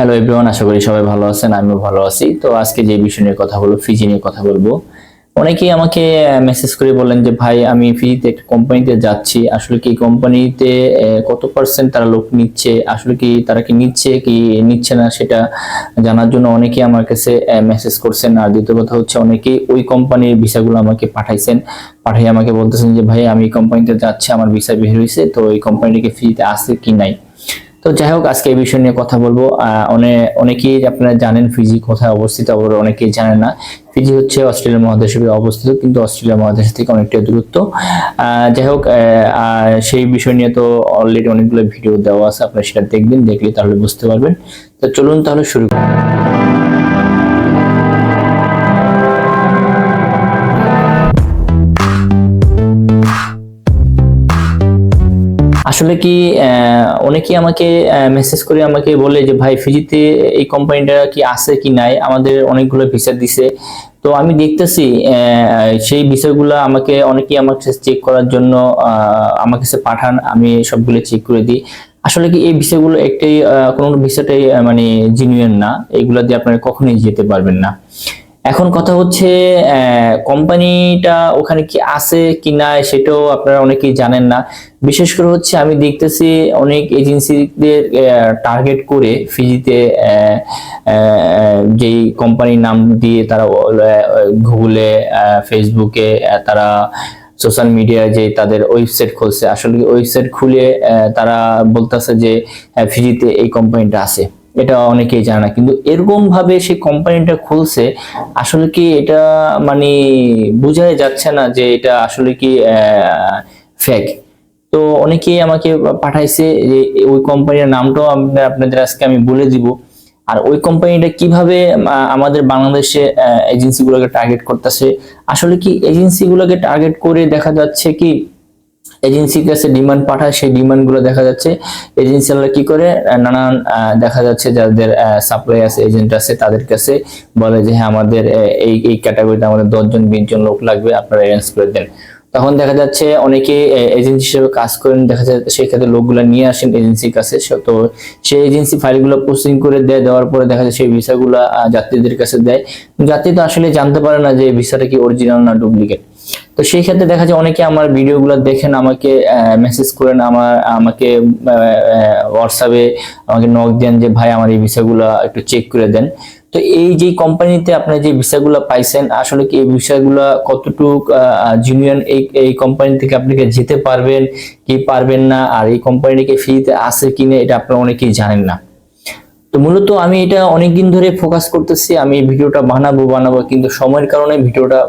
Hello everyone, আশা করি সবাই ভালো আছেন। আমিও ভালো আছি। তো আজকে যে বিষয় নিয়ে কথা বলবো, ফিজি নিয়ে কথা বলবো। অনেকেই আমাকে মেসেজ করে বলেন যে ভাই, আমি ফিজিতে একটা কোম্পানিতে যাচ্ছি, আসলে কি কোম্পানিতে কত পার্সেন্ট তারা লোক নিচ্ছে, আসলে কি তারা কি নিচ্ছে কি নিচ্ছে না সেটা জানার জন্য অনেকেই আমার কাছে মেসেজ করছেন। আর দ্বিতীয় কথা হচ্ছে, অনেকেই ওই কোম্পানির ভিসাগুলো আমাকে পাঠাইছেন, পাঠিয়ে আমাকে বলতেছেন যে ভাই, আমি এই কোম্পানিতে যাচ্ছি, আমার ভিসা বের হয়েছে, তো এই কোম্পানিটিকে ফিজিতে আছে কি নাই। তো যাই হোক, আজকে এই বিষয় নিয়ে কথা বলবো। অনেকেই আপনারা জানেন ফিজি কোথায় অবস্থিত, আবার অনেকেই জানেন না। ফিজি হচ্ছে অস্ট্রেলিয়া মহাদেশে অবস্থিত, কিন্তু অস্ট্রেলিয়া মহাদেশ থেকে অনেকটা দূরত্ব। যাই হোক, সেই বিষয় নিয়ে তো অলরেডি অনেকগুলো ভিডিও দেওয়া আছে, আপনারা সেটা দেখবেন, দেখলে তাহলে বুঝতে পারবেন। তো চলুন তাহলে শুরু করি। আসলে কি অনেকেই আমাকে মেসেজ করে আমাকে বলে যে ভাই, ফিজিতে এই কোম্পানিটা কি আছে কি নাই, আমাদের অনেকগুলো ভিসা দিছে। তো আমি দেখতেছি সেই বিষয়গুলো আমাকে অনেকেই আমার কাছে চেক করার জন্য আমার কাছে পাঠান, আমি সবগুলো চেক করে দিই। আসলে কি এই বিষয়গুলো একটাই, কোনো বিষয়টাই মানে জেনুইন না, এগুলা দিয়ে আপনারা কখনোই যেতে পারবেন না। এখন কথা হচ্ছে, কোম্পানিটা ওখানে কি আছে কি না সেটাও আপনারা অনেকেই জানেন না। বিশেষ করে হচ্ছে আমি দেখতেছি অনেক এজেন্সিদের টার্গেট করে ফিজিতে যেই কোম্পানির নাম দিয়ে তারা গুগলে, ফেসবুকে, তারা সোশ্যাল মিডিয়ায় যে তাদের ওয়েবসাইট খুলছে, আসলে ওয়েবসাইট খুলে তারা বলতেছে যে ফিজিতে এই কোম্পানিটা আছে। এটা অনেকেই জানে না, কিন্তু এরকম ভাবে সেই কোম্পানিটা খুলছে, আসলে কি এটা মানে বোঝাই যাচ্ছে না যে এটা আসলে কি ফেক। তো অনেকেই আমাকে পাঠাইছে যে ওই কোম্পানির নামটাও আপনাদের আজকে আমি বলে দিব। আর ওই কোম্পানিটা কিভাবে আমাদের বাংলাদেশে এজেন্সিগুলোকে টার্গেট করতেছে। আসলে কি এজেন্সিগুলোকে টার্গেট করে দেখা যাচ্ছে কি এজেন্সির কাছে ডিমান্ড পাঠায়, সেই ডিমান্ড গুলো দেখা যাচ্ছে এজেন্সিরা কি করে, নানান দেখা যাচ্ছে যাদের সাপ্লাই আছে, এজেন্ট আছে, তাদের কাছে বলে যে হ্যাঁ, আমাদের এই এই ক্যাটাগরিতে আমাদের 10 জন 20 জন লোক লাগবে, আপনারা অ্যারেঞ্জ করে দেন। তখন দেখা যাচ্ছে অনেকে এজেন্সি হিসেবে কাজ করেন, দেখা যাচ্ছে সেই ক্ষেত্রে লোকগুলো নিয়ে আসেন এজেন্সির কাছে। তো সেই এজেন্সি ফাইলগুলো প্রসেসিং করে দেয়, দেওয়ার পরে দেখা যায় সেই ভিসাগুলো যাত্রীদের কাছে দেয়। যাত্রী তো আসলে জানতে পারে না যে ভিসাটা কি অরিজিনাল না ডুপ্লিকেট। তো সেই ক্ষেত্রে দেখা যায় অনেকে আমার ভিডিওগুলো দেখেন, আমাকে মেসেজ করেন, আমাকে হোয়াটসঅ্যাপে আমাকে নক দেন যে ভাই, আমার এই ভিসাগুলো একটু চেক করে দেন। তো এই যে কোম্পানিতে আপনারা যে ভিসাগুলো পাইছেন, আসলে কি এই ভিসাগুলো কতটুকু জেনুইন, এই কোম্পানি থেকে আপনাকে যেতে পারবেন কি পারবেন না, আর এই কোম্পানিকে ফ্রিতে আছে কিনা এটা আপনারা অনেকেই জানেন না। তো মূলত আমি এটা অনেকদিন ধরে ফোকাস করতেছি, আমি ভিডিওটা বানাবো, কিন্তু সময়ের কারণে ভিডিওটা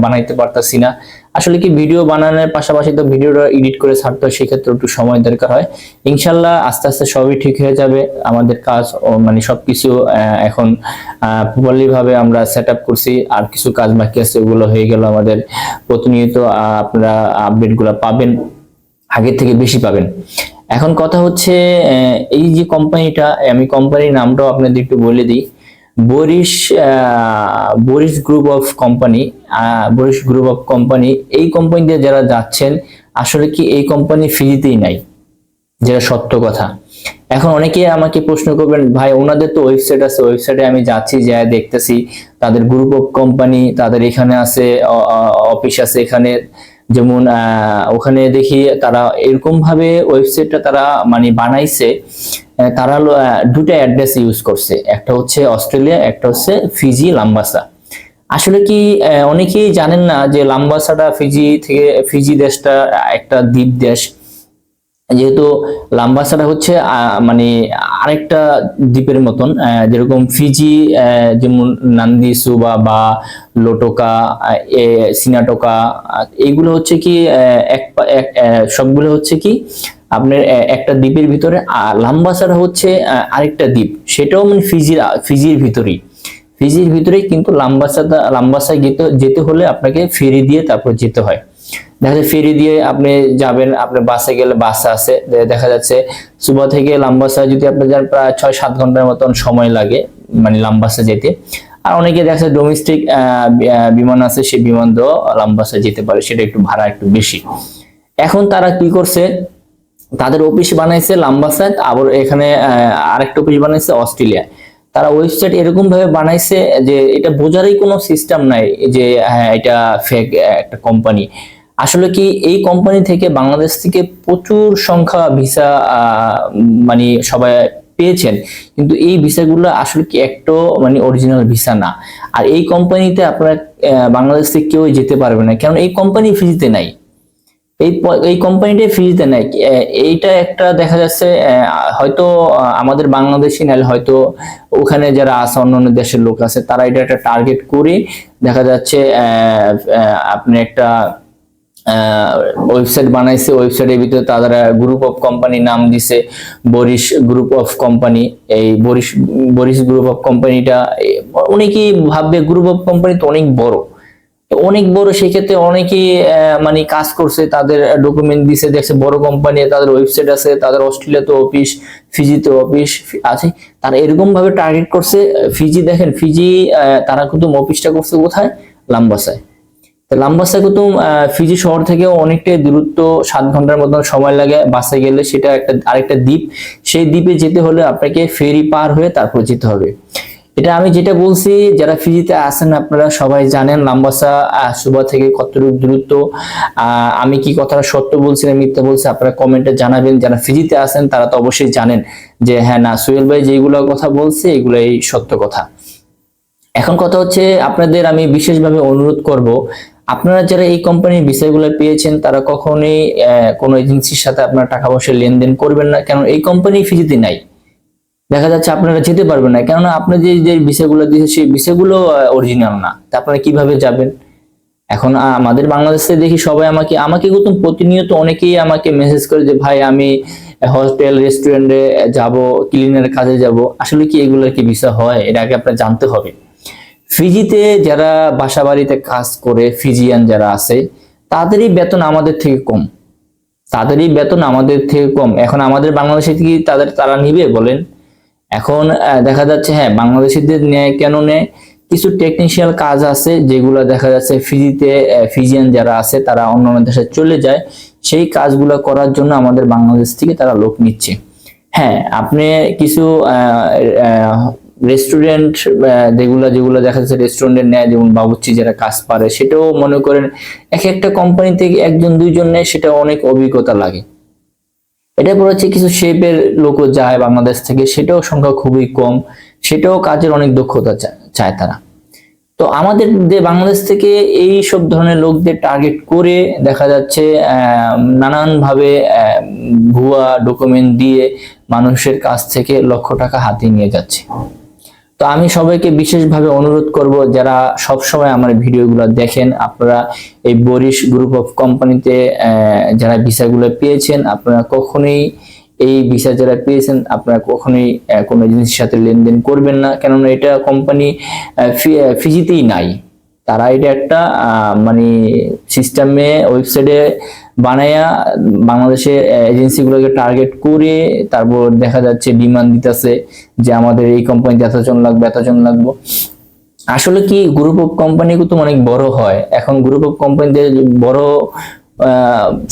বানাইতে পারতাছি না। আসলে কি ভিডিও বানানোর পাশাপাশি তো ভিডিওটা এডিট করে ছাড়তে হয়, সেক্ষেত্রে একটু সময় দরকার হয়। ইনশাল্লাহ আস্তে আস্তে সবই ঠিক হয়ে যাবে। আমাদের কাজ মানে সবকিছু এখন প্রপারলি ভাবে আমরা সেট আপ করছি, আর কিছু কাজ বাকি আছে, ওগুলো হয়ে গেল আমাদের। প্রতিনিয়ত আপনারা আপডেট গুলা পাবেন, আগের থেকে বেশি পাবেন। এখন কথা হচ্ছে, এই যে কোম্পানিটা, আমি কোম্পানির নামটাও আপনাদের একটু বলে দিই। বরিশ বরিশ গ্রুপ অফ কোম্পানি। বরিশ গ্রুপ অফ কোম্পানি, এই কোম্পানিতে যারা যাচ্ছেন, আসলে কি এই কোম্পানি ফ্রিতেই নাই, যেটা সত্য কথা। এখন অনেকে আমাকে প্রশ্ন করবেন, ভাই ওনাদের তো ওয়েবসাইট আছে, ওয়েবসাইটে আমি যাচ্ছি, যা দেখতেছি তাদের গ্রুপ অফ কোম্পানি, তাদের এখানে আছে, অফিস আছে এখানে। যেমন ওখানে দেখি তারা এরকম ভাবে ওয়েবসাইটটা তারা মানে বানাইছে, তারা দুটো অ্যাড্রেস ইউজ করছে, একটা হচ্ছে অস্ট্রেলিয়া, একটা হচ্ছে ফিজি লাম্বাসা। আসলে কি অনেকেই জানেন না যে লাম্বাসাটা ফিজি থেকে, ফিজি দেশটা একটা দ্বীপ দেশ। যেহেতু লাম্বাসাটা হচ্ছে মানে আরেকটা দ্বীপের মতন, যেরকম ফিজি, যেমন নান্দি সুবা বা লোটোকা, সিনাটোকা, এইগুলো হচ্ছে কি সবগুলো হচ্ছে কি আপনার একটা দ্বীপের ভিতরে। আর লাম্বাসাটা হচ্ছে আরেকটা দ্বীপ, সেটাও মানে ফিজির ভিতরেই, ফিজির ভিতরেই, কিন্তু লাম্বাসায় যেতে যেতে হলে আপনাকে ফেরি দিয়ে তারপর যেতে হয়। দেখা যাচ্ছে ফেরি দিয়ে আপনি যাবেন, আপনার বাসে গেলে বাস আছে, দেখা যাচ্ছে সুবা থেকে লাম্বাসা যদি আপনি যান, প্রায় 6-7 ঘন্টার মতন সময় লাগে মানে লাম্বাসা যেতে। আর অনেকে দেখা যাচ্ছে ডোমেস্টিক বিমান আছে, সেই বিমান দিয়েও লাম্বাসা যেতে পারে, সেটা একটু ভাড়া একটু বেশি। এখন তারা কি করছে, তাদের অফিস বানাইছে লাম্বাসায়, আবার এখানে আরেকটা অফিস বানাইছে অস্ট্রেলিয়ায়। তারা ওয়েবসাইট এরকম ভাবে বানাইছে যে এটা বোঝারই কোনো সিস্টেম নাই যে হ্যাঁ এটা ফেক একটা কোম্পানি। আসলে কি এই কোম্পানি থেকে বাংলাদেশ থেকে প্রচুর সংখ্যা ভিসা মানে সবাই পেয়েছেন, কিন্তু এই ভিসাগুলো আসলে কি একটা মানে অরিজিনাল ভিসা না। আর এই কোম্পানিতে আপনারা বাংলাদেশ থেকে কেউ যেতে পারবে না, কারণ এই কোম্পানি ফ্রিতে নাই। এই কোম্পানিটা ফ্রিতে নাই। এইটা একটা দেখা যাচ্ছে হয়তো আমাদের বাংলাদেশি নাহলে হয়তো ওখানে যারা আছে অন্যান্য দেশের লোক আছে তারা এটা একটা টার্গেট করে দেখা যাচ্ছে আপনি একটা ওয়েবসাইট বানাইছে, ওয়েবসাইটের ভিতরে তারা গ্রুপ অফ কোম্পানি নাম দিছে বরিশ গ্রুপ অফ কোম্পানি। এই বরিশ গ্রুপ অফ কোম্পানিটা অনেকেই ভাববে গ্রুপ অফ কোম্পানি তো অনেক বড়, অনেক বড়, সেক্ষেত্রে অনেকেই মানে কাজ করছে, তাদের ডকুমেন্ট দিছে, দেখছে বড় কোম্পানি, তাদের ওয়েবসাইট আছে, তাদের অস্ট্রেলিয়াতে অফিস, ফিজিতে অফিস আছে, তারা এরকম ভাবে টার্গেট করছে ফিজি। দেখেন ফিজি তারা কিন্তু অফিসটা করছে কোথায়? লাম্বাসায়। লাম্বাসায় কিন্তু ফিজি শহর থেকে অনেকটাই দূরত্ব, 7 ঘন্টার মতন সময় লাগে বাসে গেলে। সেটা একটা আরেকটা দ্বীপ, সেই দ্বীপে যেতে হলে আপনাকে ফেরি পার হয়ে তারপর যেতে হবে। এটা আমি যেটা বলছি, যারা ফিজিতে আছেন আপনারা সবাই জানেন লাম্বাসা সুবা থেকে কতটুকু দূরত্ব। আমি কি কথাটা সত্য বলছি না মিথ্যা বলছি আপনারা কমেন্টে জানাবেন। যারা ফিজিতে আছেন তারা তো অবশ্যই জানেন যে হ্যাঁ না সোহেল ভাই যেগুলো কথা বলছে এগুলাই সত্য কথা। এখন কথা হচ্ছে আপনাদের আমি বিশেষভাবে অনুরোধ করব, আপনারা যারা এই কোম্পানির বিষয়গুলো পেয়েছেন তারা কখনোই কোনো এজেন্সির সাথে আপনারা টাকা পয়সা লেনদেন করবেন না, কারণ এই কোম্পানি ফিজিতে নাই। দেখা যাচ্ছে আপনারা যেতে পারবেন না, কেননা আপনি যে যে বিষয়গুলো দিয়েছে সেই বিষয়গুলো অরিজিনাল না, তা আপনারা কিভাবে যাবেন? এখন আমাদের বাংলাদেশে দেখি সবাই আমাকে আমাকে কিন্তু প্রতিনিয়ত অনেকেই আমাকে মেসেজ করে যে ভাই আমি হোটেল রেস্টুরেন্টে যাব, ক্লিনার কাজে যাব। আসলে কি এগুলোর কি বিষয় হয়? এটা আগে আপনার জানতে হবে। ফিজিতে যারা বাসা বাড়িতে কাজ করে ফিজিয়ান যারা আছে তাদেরই বেতন আমাদের থেকে কম, তাদেরই বেতন আমাদের থেকে কম। এখন আমাদের বাংলাদেশে কি তারা নিবে বলেন? এখন দেখা যাচ্ছে হ্যাঁ বাংলাদেশিদের নেয়, কেন নেয়? কিছু টেকনিশিয়াল কাজ আছে যেগুলো দেখা যাচ্ছে ফিজিতে ফিজিয়ান যারা আছে তারা অন্যান্য দেশে চলে যায়, সেই কাজগুলো করার জন্য আমাদের বাংলাদেশ থেকে তারা লোক নিচ্ছে। হ্যাঁ আপনি কিছু রেস্টুরেন্ট যেগুলো দেখা যাচ্ছে রেস্টুরেন্টের নেয়, যেমন বাবুর্চি যারা কাজ পারে, সেটাও মনে করেন এক একটা কোম্পানি থেকে 1-2 জন নেয়, সেটা অনেক অভিজ্ঞতা লাগে। এটা পর হচ্ছে কিছু শেপের লোকও যায় বাংলাদেশ থেকে, সেটাও সংখ্যা খুবই কম, সেটাও কাজের অনেক দক্ষতা চায় তারা। তো আমাদের যে বাংলাদেশ থেকে এই সব ধরনের লোকদের টার্গেট করে দেখা যাচ্ছে নানান ভাবে ভুয়া ডকুমেন্ট দিয়ে মানুষের কাছ থেকে লক্ষ টাকা হাতিয়ে নিয়ে যাচ্ছে। তো আমি সবাইকে বিশেষভাবে অনুরোধ করব, যারা সব সময় আমার ভিডিওগুলো দেখেন, আপনারা এই বরিশ গ্রুপ অফ কোম্পানিতে যারা ভিসাগুলো পেয়েছেন, আপনারা কখনোই এই ভিসা যারা পেয়েছেন আপনারা কখনোই কোনো এজেন্সির সাথে লেনদেন করবেন না, কেননা এটা কোম্পানি ফিজিতেই নাই। তারা এটা একটা মানে সিস্টেমে ওয়েবসাইটে বানায়া বাংলাদেশের এজেন্সিগুলোকে টার্গেট করে তারপর দেখা যাচ্ছে ডিমান্ড দিতেছে যে আমাদের এই কোম্পানিতে এতজন লাগবে এতজন লাগবে। আসলে কি গ্রুপ অফ কোম্পানি কিন্তু অনেক বড় হয়, এখন গ্রুপ অফ কোম্পানিতে বড়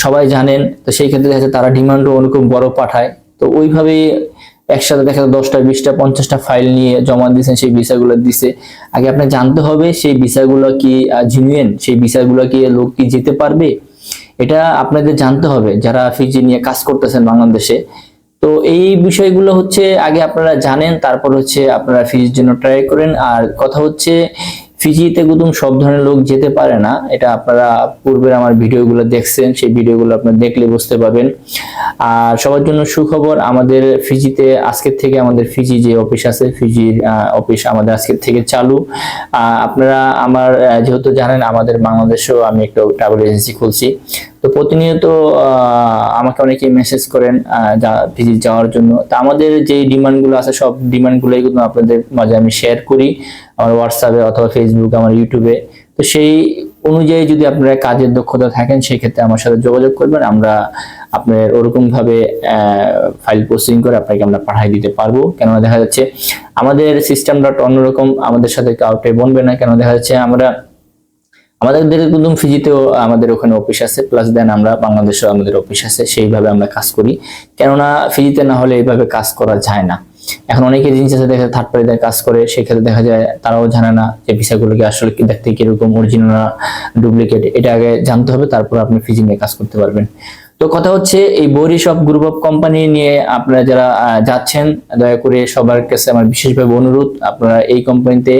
সবাই জানেন, তো সেই ক্ষেত্রে দেখা যাচ্ছে তারা ডিমান্ডও অনেক বড় পাঠায়। তো ওইভাবে একসাথে দেখা যায় 10টা 20টা 50টা ফাইল নিয়ে জমা দিয়েছেন, সেই ভিসাগুলো দিছে। আগে আপনি জানতে হবে সেই ভিসাগুলো কি জেনুইন, সেই ভিসাগুলো কি লোক কি যেতে পারবে, এটা আপনাদের জানতে হবে যারা ফিজি নিয়ে কাজ করতেছেন বাংলাদেশে। তো এই বিষয়গুলো হচ্ছে আগে আপনারা জানেন, তারপর হচ্ছে আপনারা ফিজির জন্য ট্রাই করেন। আর কথা হচ্ছে ফিজিতে একদম সব ধরনের লোক যেতে পারে না, এটা আপনারা পূর্বের আমার ভিডিওগুলো দেখছেন, সেই ভিডিওগুলো আপনারা দেখলে বুঝতে পারবেন। আর সবার জন্য সুখবর, আমাদের ফিজিতে আজকের থেকে আমাদের ফিজি যে অফিস আছে, ফিজির অফিস আমাদের আজকের থেকে চালু। আপনারা আমার যেহেতু জানেন আমাদের বাংলাদেশেও আমি একটা ট্রাভেল এজেন্সি খুলছি, তো প্রতিনিয়ত আমাকে অনেকেই মেসেজ করেন ফিজি যাওয়ার জন্য। তা আমাদের যে ডিমান্ডগুলো আছে সব ডিমান্ডগুলোই কিন্তু আপনাদের মাঝে আমি শেয়ার করি আমার হোয়াটসঅ্যাপে অথবা ফেসবুক আমার ইউটিউবে। তো সেই অনুযায়ী যদি আপনারা কাজের দক্ষতা থাকেন সেই ক্ষেত্রে আমার সাথে যোগাযোগ করবেন, আমরা আপনার ওরকম ভাবে ফাইল প্রসেসিং করে আপনাকে আমরা পাঠিয়ে দিতে পারবো। কেননা দেখা যাচ্ছে আমাদের সিস্টেমটা অন্যরকম, আমাদের সাথে কাউকে বনবে না, কেন দেখা যাচ্ছে আমাদের একদম ফিজিতেও আমাদের ওখানে অফিস আছে, প্লাস দেন আমরা বাংলাদেশেও আমাদের অফিস আছে, সেইভাবে আমরা কাজ করি। কেননা ফিজিতে না হলে এইভাবে কাজ করা যায় না। এখন অনেকে জিনিস আছে দেখা থার্ড পার্টিতে কাজ করে, সেক্ষেত্রে দেখা যায় তারাও জানে না যে ভিসাগুলোকে আসলে দেখতে কিরকম, অরিজিনাল না ডুপ্লিকেট, এটা আগে জানতে হবে, তারপর আপনি ফিজি নিয়ে কাজ করতে পারবেন। তো কথা হচ্ছে এই বরিশপ গ্রুপ অফ কোম্পানি নিয়ে আপনারা যারা যাচ্ছেন, দয়া করে সবার কাছে আমার বিশেষভাবে অনুরোধ, আপনারা এই কোম্পানিতে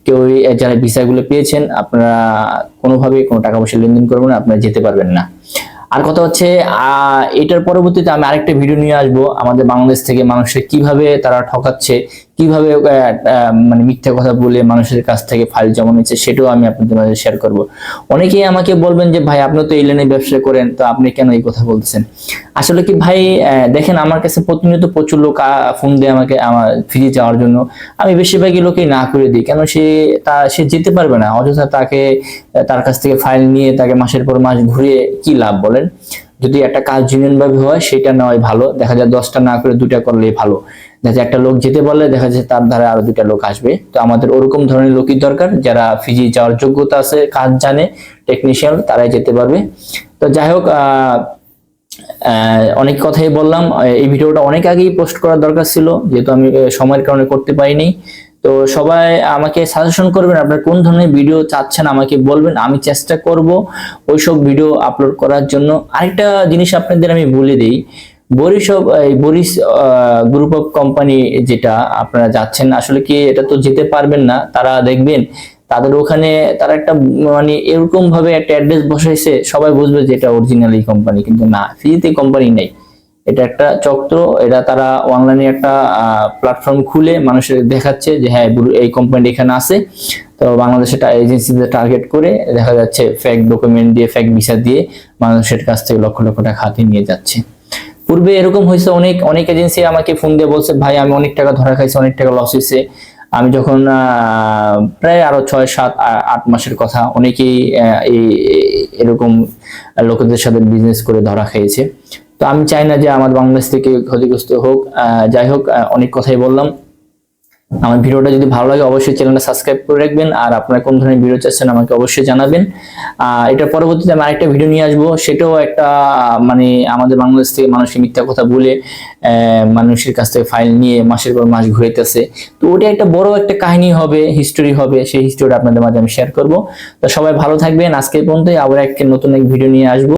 কেউ যারা ভিসাগুলো পেয়েছেন আপনারা কোনোভাবেই কোনো টাকা পয়সা লেনদেন করবেন না, আপনারা যেতে পারবেন না। আর কথা হচ্ছে এটার পরবর্তীতে আমি আরেকটা ভিডিও নিয়ে আসবো আমাদের বাংলাদেশ থেকে মানুষের কিভাবে তারা ঠকাচ্ছে, কিভাবে মানে মিথ্যা কথা বলে মানুষের কাছ থেকে ফাইল জমা নিচ্ছে, সেটাও আমি আপনাদের মাঝে শেয়ার করব। অনেকেই আমাকে বলবেন যে ভাই আপনি তো এই লাইনে ব্যবসা করেন, তো আপনি কেন এই কথা বলতেছেন? আসলে কি ভাই, দেখেন আমার কাছে প্রতিনিয়ত প্রচুর লোক ফোন দেয় আমাকে আমার ফিরে যাওয়ার জন্য। আমি বেশিরভাগই লোকই না করে দিই, কেন সে যেতে পারবে না, অযথা তার কাছ থেকে ফাইল নিয়ে তাকে মাসের পর মাস ঘুরিয়ে কি লাভ বলেন? যদি একটা কাজ জেনুইন ভাবে হয় সেটা নেওয়াই ভালো, দেখা যায় 10টা না করে 2টা করলেই ভালো। দেখা যায় একটা লোক যেতে বললে দেখা যায় তার ধারে আরো 2টা লোক আসবে। তো আমাদের ওরকম ধরনের লোকই দরকার, যারা ফিজি যাওয়ার যোগ্যতা আছে, কাজ জানে, টেকনিশিয়ান, তারাই যেতে পারবে। তো যাই হোক, অনেক কথাই বললাম। এই ভিডিওটা অনেক আগেই পোস্ট করার দরকার ছিল, যেহেতু আমি সময়ের কারণে করতে পারিনি। তো সবাই আমাকে সাজেশন করবেন, আপনারা কোন ধরনের ভিডিও চাচ্ছেন আমাকে বলবেন, আমি চেষ্টা করব ওইসব ভিডিও আপলোড করার জন্য। আরেকটা জিনিস আপনাদের আমি বলে দিই, বরিশ গ্রুপ অফ কোম্পানি যেটা আপনারা যাচ্ছেন, আসলে কি এটা তো যেতে পারবেন না। তারা দেখবেন তাদের ওখানে তারা একটা মানে এরকম ভাবে একটা অ্যাড্রেস বসাইছে, সবাই বুঝবে যে এটা অরিজিনাল এই কোম্পানি, কিন্তু না, ফ্রিতে কোম্পানি নেই, এটা একটা চক্র। এটা তারা অনলাইনে একটা প্ল্যাটফর্ম খুলে মানুষের দেখাচ্ছে যে হ্যাঁ এই কোম্পানি এখানে আছে। তো বাংলাদেশের এজেন্সিদের টার্গেট করে দেখা যাচ্ছে ফেক ডকুমেন্ট দিয়ে, ফেক ভিসা দিয়ে মানুষের কাছ থেকে লক্ষ লক্ষ টাকা হাতে নিয়ে যাচ্ছে। পূর্বে এরকম হয়েছে, অনেক অনেক এজেন্সি আমাকে ফোন দিয়ে বলছে ভাই আমি অনেক টাকা ধরা খাইছি, অনেক টাকা লস হয়েছে। আমি যখন প্রায় আরো 6, 7, 8 মাসের কথা, অনেকেই এরকম লোকেদের সাথে বিজনেস করে ধরা খেয়েছে। তো আমি চাই না যে আমার বাংলাদেশ থেকে ক্ষতিগ্রস্ত হোক। যাই হোক, অনেক কথাই বললাম। আমার ভিডিওটা যদি ভালো লাগে অবশ্যই চ্যানেলটা সাবস্ক্রাইব করে রাখবেন, আর আপনারা কোন ধরনের ভিডিও চাচ্ছেন আমাকে অবশ্যই জানাবেন। এটা পরবর্তীতে আমি আরেকটা ভিডিও নিয়ে আসবো, সেটাও একটা মানে আমাদের বাংলাদেশ থেকে মানুষকে মিথ্যা কথা বলে মানুষের কাছ থেকে ফাইল নিয়ে মাসের পর মাস ঘুরাইতেছে। তো ওটা একটা বড় একটা কাহিনী হবে, হিস্টোরি হবে, সেই হিস্টোরিটা আপনাদের মাঝে আমি শেয়ার করবো। তো সবাই ভালো থাকবেন, আজকে পর্যন্ত আবার নতুন এক ভিডিও নিয়ে আসবো।